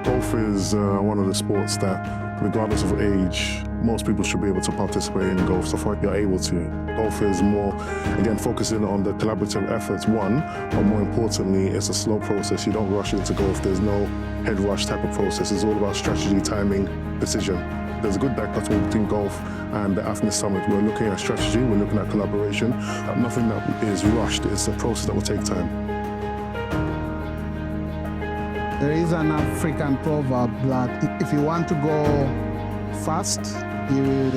Golf is one of the sports that, regardless of age, most people should be able to participate in golf, so far you're able to. Golf is more, again, focusing on the collaborative efforts, one, but more importantly, it's a slow process. You don't rush into golf. There's no head rush type of process. It's all about strategy, timing, decision. There's a good dichotomy between golf and the Afnis Summit. We're looking at strategy, we're looking at collaboration. Nothing that is rushed. It's a process that will take time. There is an African proverb that if you want to go fast, you will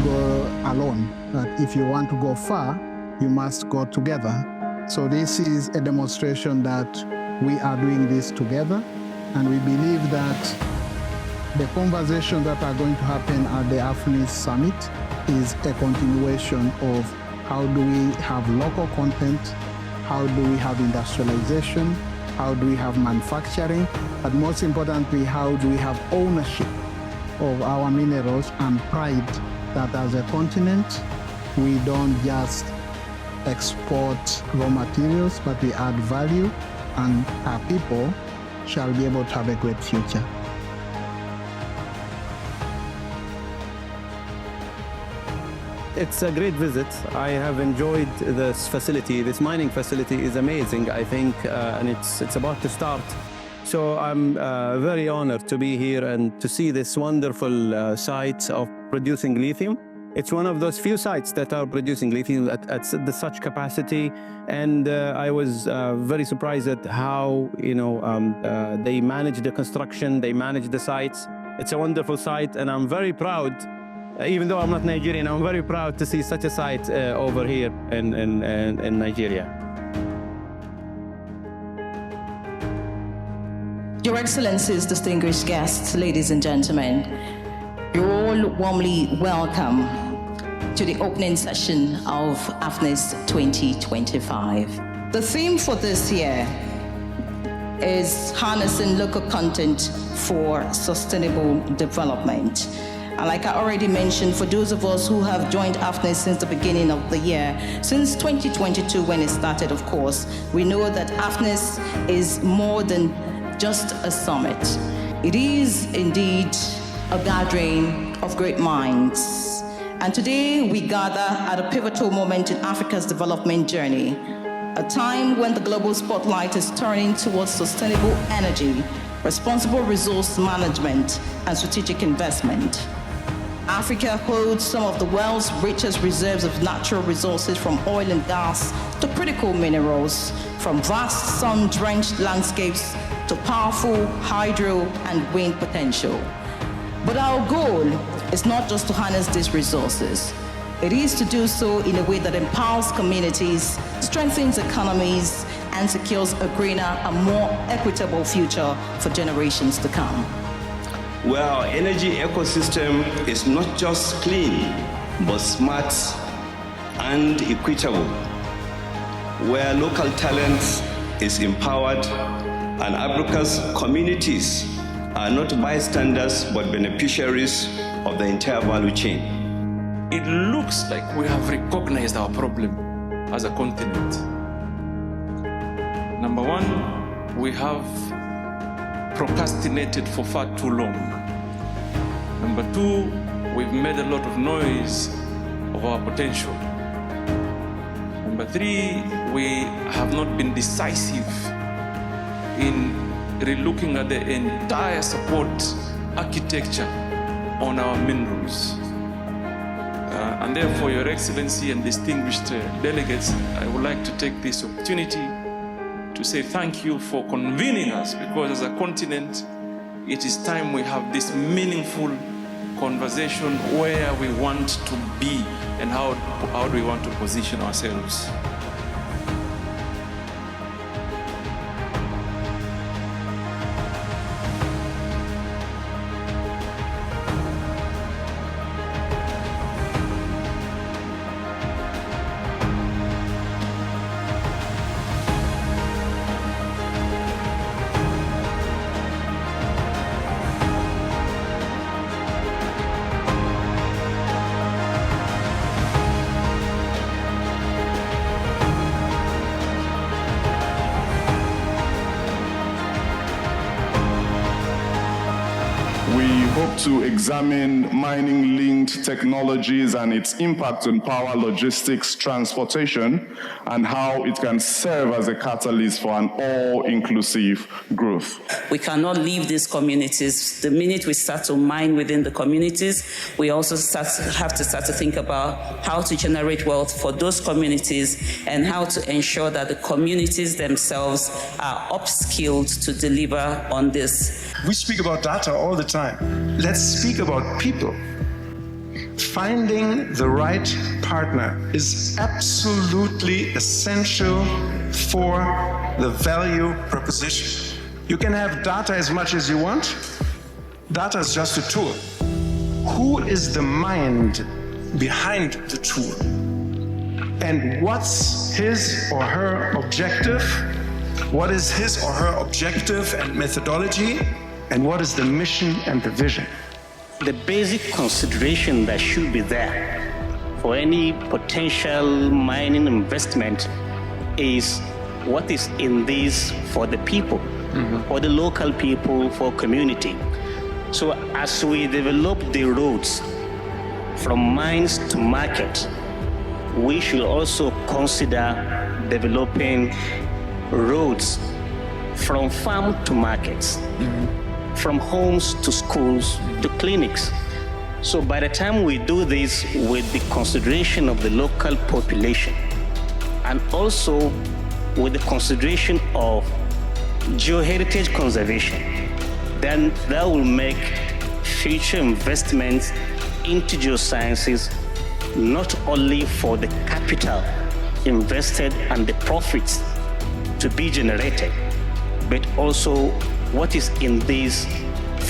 go alone. But if you want to go far, you must go together. So this is a demonstration that we are doing this together, and we believe that the conversations that are going to happen at the Afnis Summit is a continuation of how do we have local content, how do we have industrialization, how do we have manufacturing, but most importantly, how do we have ownership of our minerals and pride that as a continent, we don't just export raw materials, but we add value, and our people shall be able to have a great future. It's a great visit. I have enjoyed this facility. This mining facility is amazing, I think, and it's about to start. So I'm very honored to be here and to see this wonderful site of producing lithium. It's one of those few sites that are producing lithium at such capacity, and I was very surprised at how they manage the construction, they manage the sites. It's a wonderful site, and I'm very proud. Even though I'm not Nigerian, I'm very proud to see such a site over here in Nigeria. Your Excellencies, distinguished guests, ladies and gentlemen, you're all warmly welcome to the opening session of Afnis 2025. The theme for this year is harnessing local content for sustainable development. And like I already mentioned, for those of us who have joined Afnis since the beginning of the year, since 2022 when it started, of course, we know that Afnis is more than just a summit. It is indeed a gathering of great minds. And today we gather at a pivotal moment in Africa's development journey, a time when the global spotlight is turning towards sustainable energy, responsible resource management, and strategic investment. Africa holds some of the world's richest reserves of natural resources, from oil and gas to critical minerals, from vast sun-drenched landscapes to powerful hydro and wind potential. But our goal is not just to harness these resources. It is to do so in a way that empowers communities, strengthens economies, and secures a greener and more equitable future for generations to come. Where our energy ecosystem is not just clean, but smart and equitable. Where local talent is empowered and Africa's communities are not bystanders, but beneficiaries of the entire value chain. It looks like we have recognized our problem as a continent. Number one, we have procrastinated for far too long. Number two, we've made a lot of noise of our potential. Number three, we have not been decisive in relooking at the entire support architecture on our minerals. And therefore, Your Excellency and distinguished delegates, I would like to take this opportunity to say thank you for convening us, because as a continent, it is time we have this meaningful conversation where we want to be and how do we want to position ourselves. We hope to examine mining-linked technologies and its impact on power, logistics, transportation, and how it can serve as a catalyst for an all-inclusive growth. We cannot leave these communities. The minute we start to mine within the communities, we also have to start to think about how to generate wealth for those communities and how to ensure that the communities themselves are upskilled to deliver on this. We speak about data all the time. Let's speak about people. Finding the right partner is absolutely essential for the value proposition. You can have data as much as you want. Data is just a tool. Who is the mind behind the tool? And what's his or her objective? What is his or her objective and methodology? And what is the mission and the vision? The basic consideration that should be there for any potential mining investment is what is in this for the people, for the local people, for community. So as we develop the roads from mines to market, we should also consider developing roads from farm to markets, from homes to schools to clinics. So by the time we do this with the consideration of the local population and also with the consideration of geoheritage conservation, then that will make future investments into geosciences not only for the capital invested and the profits to be generated, but also what is in this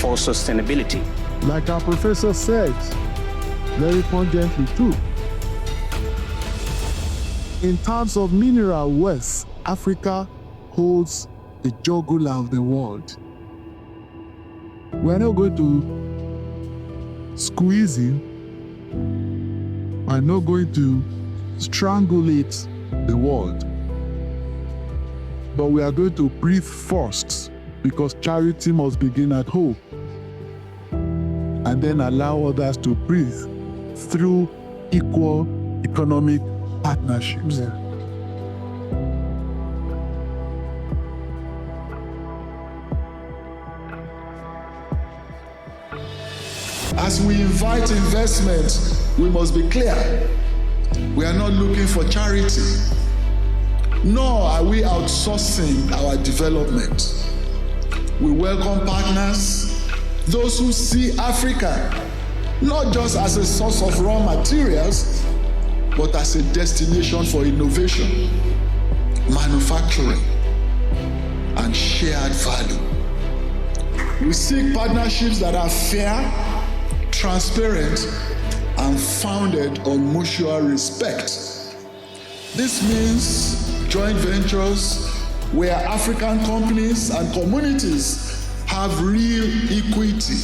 for sustainability. Like our professor said, very pungently too, in terms of mineral wealth, Africa holds the jugular of the world. We're not going to squeeze you. We're not going to strangulate the world. But we are going to breathe first, because charity must begin at home, and then allow others to breathe through equal economic partnerships. Yeah. As we invite investment, we must be clear. We are not looking for charity, nor are we outsourcing our development. We welcome partners, those who see Africa not just as a source of raw materials, but as a destination for innovation, manufacturing, and shared value. We seek partnerships that are fair, transparent, and founded on mutual respect. This means joint ventures where African companies and communities have real equity.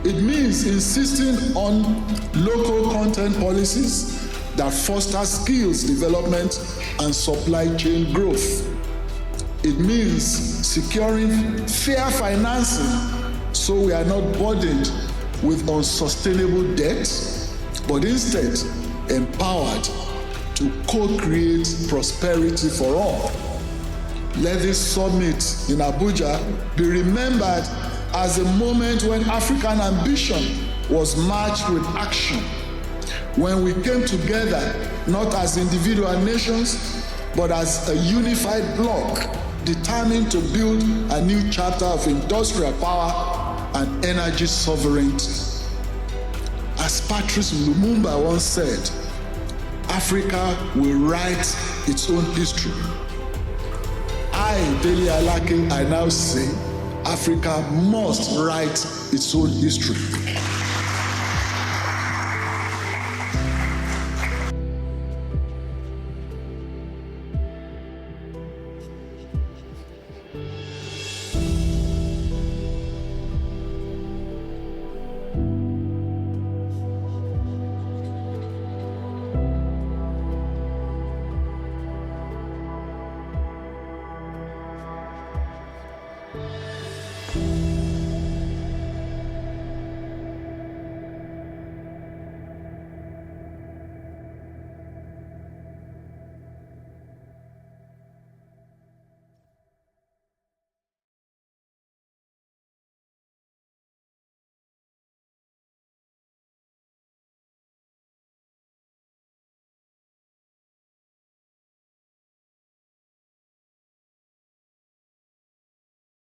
It means insisting on local content policies that foster skills development and supply chain growth. It means securing fair financing so we are not burdened with unsustainable debt, but instead empowered to co-create prosperity for all. Let this summit in Abuja be remembered as a moment when African ambition was matched with action, when we came together not as individual nations, but as a unified bloc, determined to build a new chapter of industrial power and energy sovereignty. As Patrice Lumumba once said, Africa will write its own history. I, Dele Alake, I now say, Africa must write its own history.